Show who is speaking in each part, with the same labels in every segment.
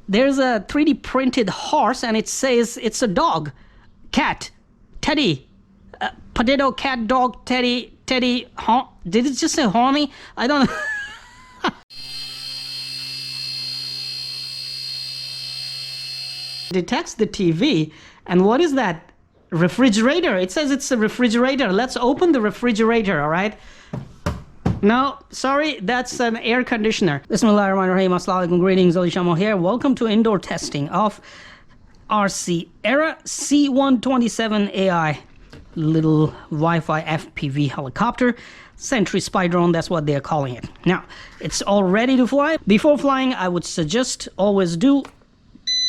Speaker 1: there's a 3D printed horse and it says it's a dog, cat, teddy, potato, cat, dog, teddy, did it just say horny? I don't know. Detects the TV, and what is that? Refrigerator. It says it's a refrigerator. Let's open the refrigerator, all right? No, sorry, that's an air conditioner. Bismillahirrahmanirrahim. Assalamu alaikum. Greetings, Ali Shamo here. Welcome to indoor testing of RC Era C127 AI little Wi-Fi FPV helicopter. Sentry spy drone, that's what they're calling it. Now, it's all ready to fly. Before flying, I would suggest always do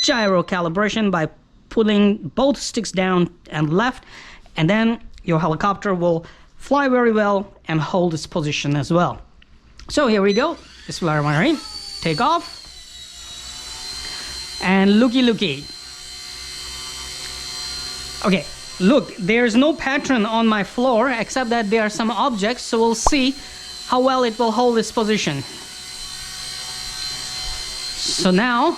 Speaker 1: gyro calibration by pulling both sticks down and left, and then your helicopter will fly very well and hold its position as well. So here we go. Bismillahirrahmanirrahim. Take off. And looky. Okay, look, there's no pattern on my floor except that there are some objects, so we'll see how well it will hold its position. So now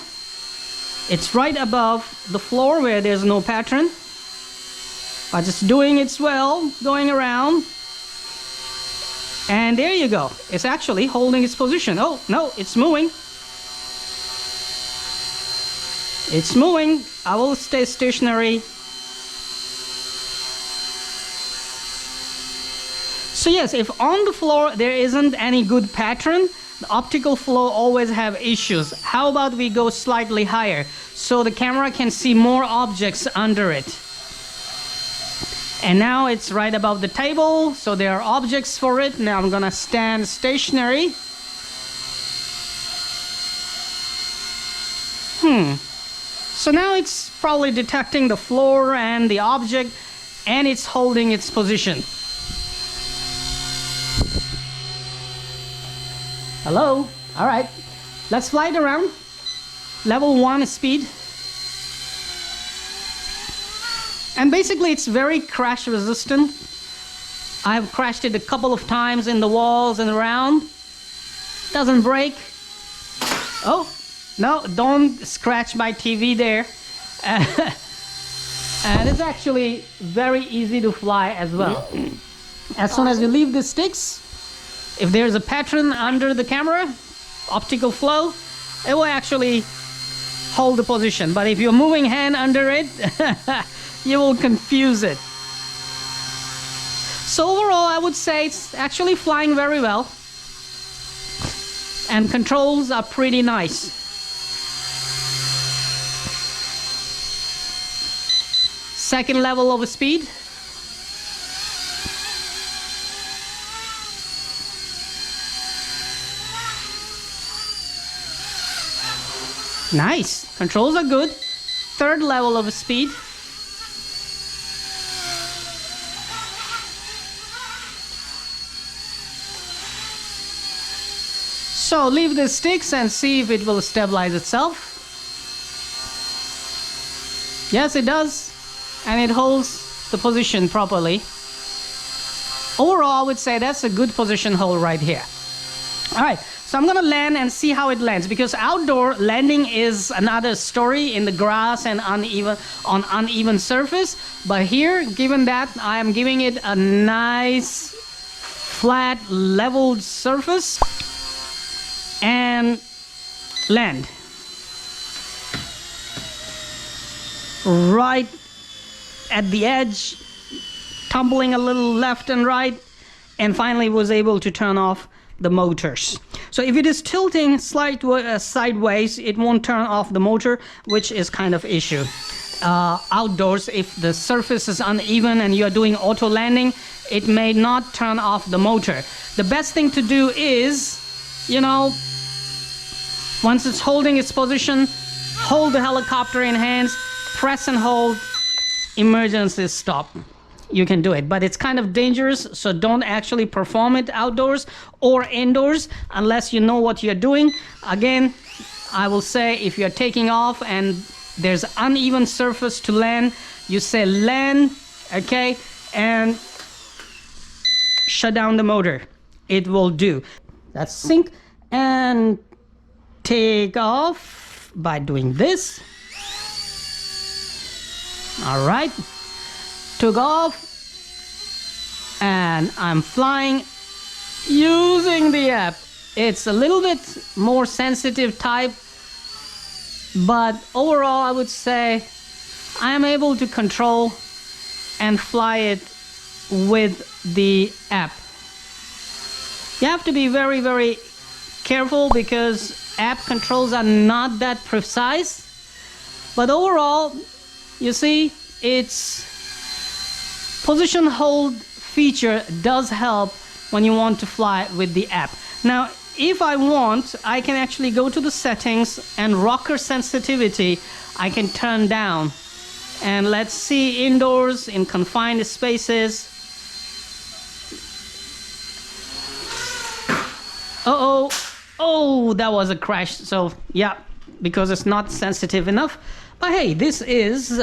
Speaker 1: it's right above the floor where there's no pattern, but just doing its well, going around, and there you go. It's actually holding its position. Oh no, it's moving. It's moving. I will stay stationary. So yes, if on the floor there isn't any good pattern, the optical flow always have issues. How about we go slightly higher so the camera can see more objects under it? And now it's right above the table, so there are objects for it. Now I'm gonna stand stationary. So now it's probably detecting the floor and the object, and it's holding its position. Hello? All right, let's fly it around. Level 1 speed. And basically it's very crash resistant. I've crashed it a couple of times in the walls and around. Doesn't break. Oh, no, don't scratch my TV there. And it's actually very easy to fly as well. As soon as you leave the sticks, if there's a pattern under the camera, optical flow, it will actually hold the position. But if you're moving hand under it, you will confuse it. So overall, I would say it's actually flying very well. And controls are pretty nice. Second level of speed. Nice, controls are good. Third level of speed. So leave the sticks and see if it will stabilize itself. Yes, it does, and it holds the position properly. Overall, I would say that's a good position hold right here. All right. So I'm gonna land and see how it lands, because outdoor landing is another story in the grass and uneven surface. But here, given that I am giving it a nice flat leveled surface, and land right at the edge, tumbling a little left and right, and finally was able to turn off the motors. So if it is tilting sideways, it won't turn off the motor, which is kind of issue. Outdoors, if the surface is uneven and you're doing auto landing, it may not turn off the motor. The best thing to do is, you know, once it's holding its position, hold the helicopter in hands, press and hold, emergency stop. You can do it, but it's kind of dangerous, so don't actually perform it outdoors or indoors unless you know what you're doing. Again, I will say, if you're taking off and there's uneven surface to land, you say land, okay, and shut down the motor. It will do. That's sync and take off. by doing this. All right, took off, and I'm flying using the app. It's a little bit more sensitive type, but overall I would say I am able to control and fly it with the app. You have to be very, very careful because app controls are not that precise, but overall, you see, its position hold feature does help when you want to fly with the app. Now, if I want, I can actually go to the settings and rocker sensitivity I can turn down. And let's see, indoors in confined spaces. Uh-oh. Oh, that was a crash. So, yeah, because it's not sensitive enough. But hey, this is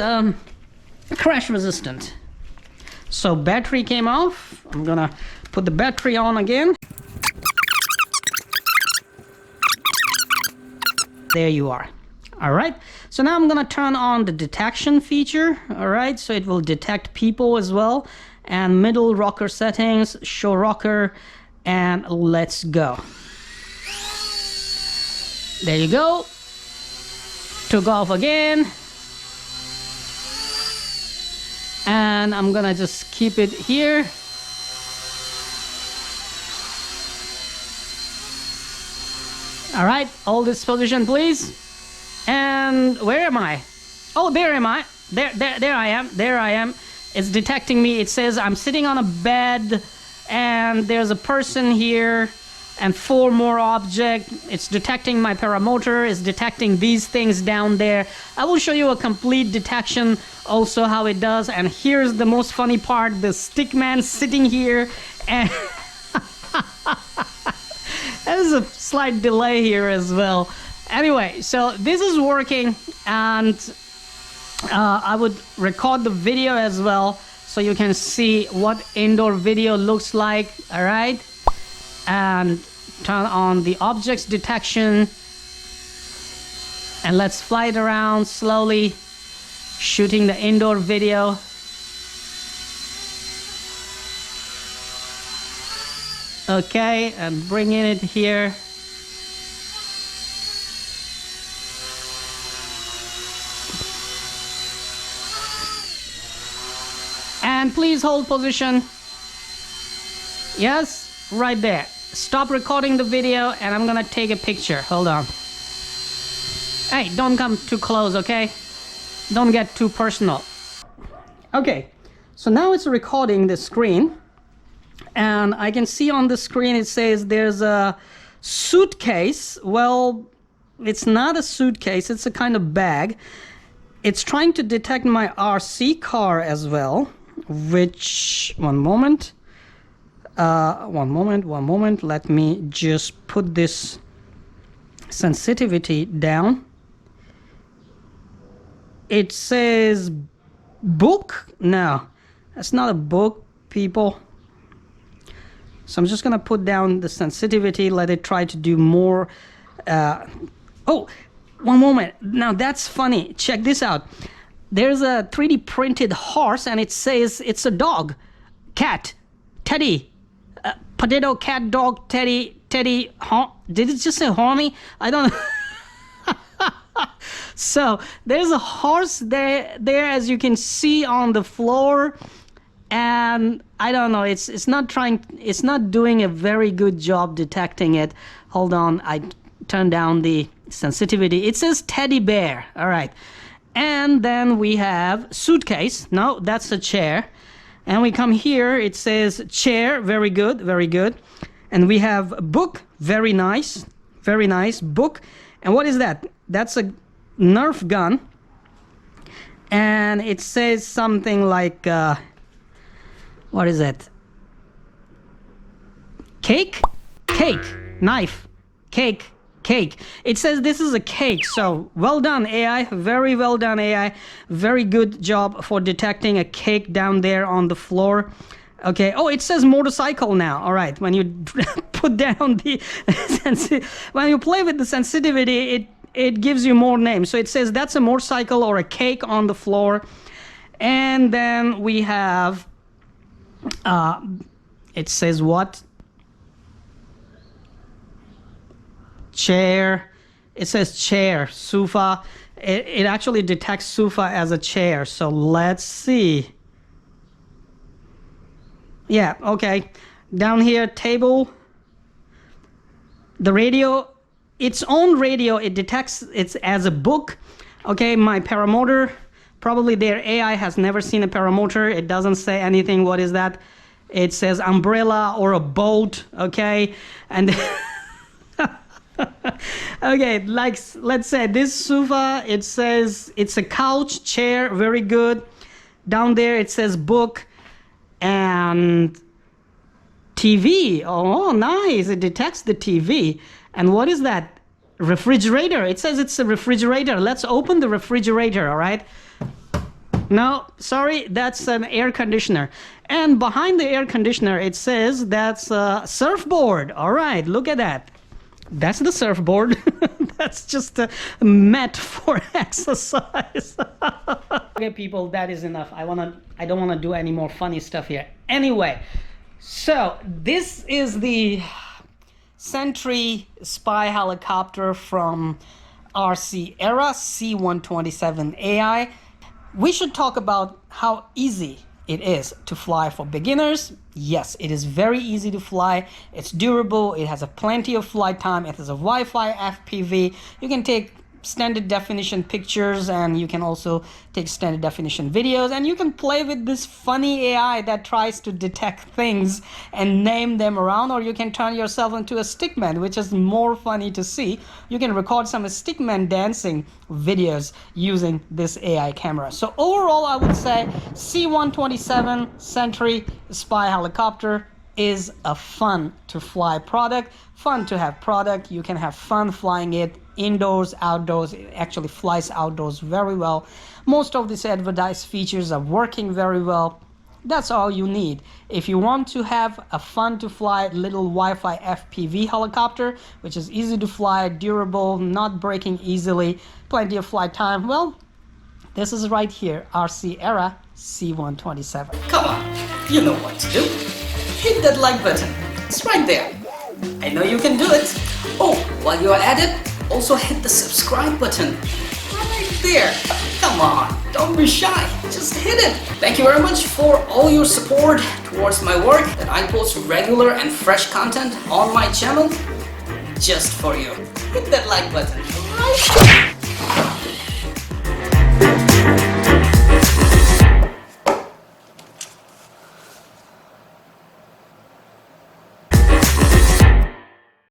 Speaker 1: crash resistant. So, battery came off. I'm gonna put the battery on again. There you are. All right. So now I'm gonna turn on the detection feature. All right. So it will detect people as well. And middle rocker settings, show rocker, and let's go. There you go. Took off again. And I'm gonna just keep it here. All right, hold this position, please. And where am I? Oh, there am I. There I am. There I am. It's detecting me. It says I'm sitting on a bed, and there's a person here, and 4 more objects. It's detecting my paramotor. It's detecting these things down there. I will show you a complete detection, also how it does. And here's the most funny part: the stick man sitting here, and there's a slight delay here as well. Anyway, so this is working, and I would record the video as well so you can see what indoor video looks like. All right, and turn on the objects detection, and let's fly it around slowly, shooting the indoor video. Okay, and bringing it here. And please hold position. Yes, right there. Stop recording the video and I'm gonna take a picture. Hold on. Hey, don't come too close, okay? Don't get too personal. Okay, so now it's recording the screen. And I can see on the screen it says there's a suitcase. Well, it's not a suitcase, it's a kind of bag. It's trying to detect my RC car as well, which, one moment, let me just put this sensitivity down. It says book. No, that's not a book, people. So I'm just gonna put down the sensitivity, let it try to do more. Oh, one moment. Now that's funny. Check this out. There's a 3D printed horse and it says it's a dog, cat, teddy, potato, cat, dog, teddy, did it just say horny? I don't know. So there's a horse there as you can see on the floor. And I don't know, it's not doing a very good job detecting it. Hold on, I turned down the sensitivity. It says teddy bear. All right. And then we have suitcase. No, that's a chair. And we come here, it says chair. Very good, very good. And we have book. Very nice, book. And what is that? That's a Nerf gun. And it says something like what is it? Cake? Cake. Knife. Cake. Cake. It says this is a cake. So well done, AI. Very well done, AI. Very good job for detecting a cake down there on the floor. Okay. Oh, it says motorcycle now. All right. When you put down the when you play with the sensitivity, it gives you more names. So it says that's a motorcycle or a cake on the floor. And then we have, it says what? Chair. It says chair, sofa. It actually detects sofa as a chair. So let's see. Yeah, okay. Down here, table. The radio, its own radio, it detects it as a book. Okay, my paramotor, probably their AI has never seen a paramotor. It doesn't say anything. What is that? It says umbrella or a boat, okay? And okay, like let's say this sofa, it says it's a couch, chair, very good. Down there it says book and TV. Oh, nice. It detects the TV. And what is that? Refrigerator. It says it's a refrigerator. Let's open the refrigerator, all right? No, sorry, that's an air conditioner. And behind the air conditioner, it says that's a surfboard. All right, look at that. That's the surfboard. That's just a mat for exercise. Okay, people, that is enough. I don't want to do any more funny stuff here. Anyway, so this is the Sentry spy helicopter from RC Era C127 AI. We should talk about how easy it is to fly for beginners. Yes, it is very easy to fly. It's durable. It has a plenty of flight time. It has a Wi-Fi FPV. You can take standard definition pictures, and you can also take standard definition videos, and you can play with this funny AI that tries to detect things and name them around, or you can turn yourself into a stickman, which is more funny to see. You can record some stickman dancing videos using this AI camera. So overall, I would say C127 Sentry spy helicopter is a fun to fly product, fun to have product. You can have fun flying it indoors, outdoors. It actually flies outdoors very well. Most of these advertised features are working very well. That's all you need. If you want to have a fun to fly little Wi-Fi FPV helicopter, which is easy to fly, durable, not breaking easily, plenty of flight time, well, this is right here, RC Era C127. Come on, you know what to do. Hit that like button. It's right there. I know you can do it. Oh, while you're at it, also hit the subscribe button right there. Come on, don't be shy, just hit it. Thank you very much for all your support towards my work, that I post regular and fresh content on my channel just for you. Hit that like button right there.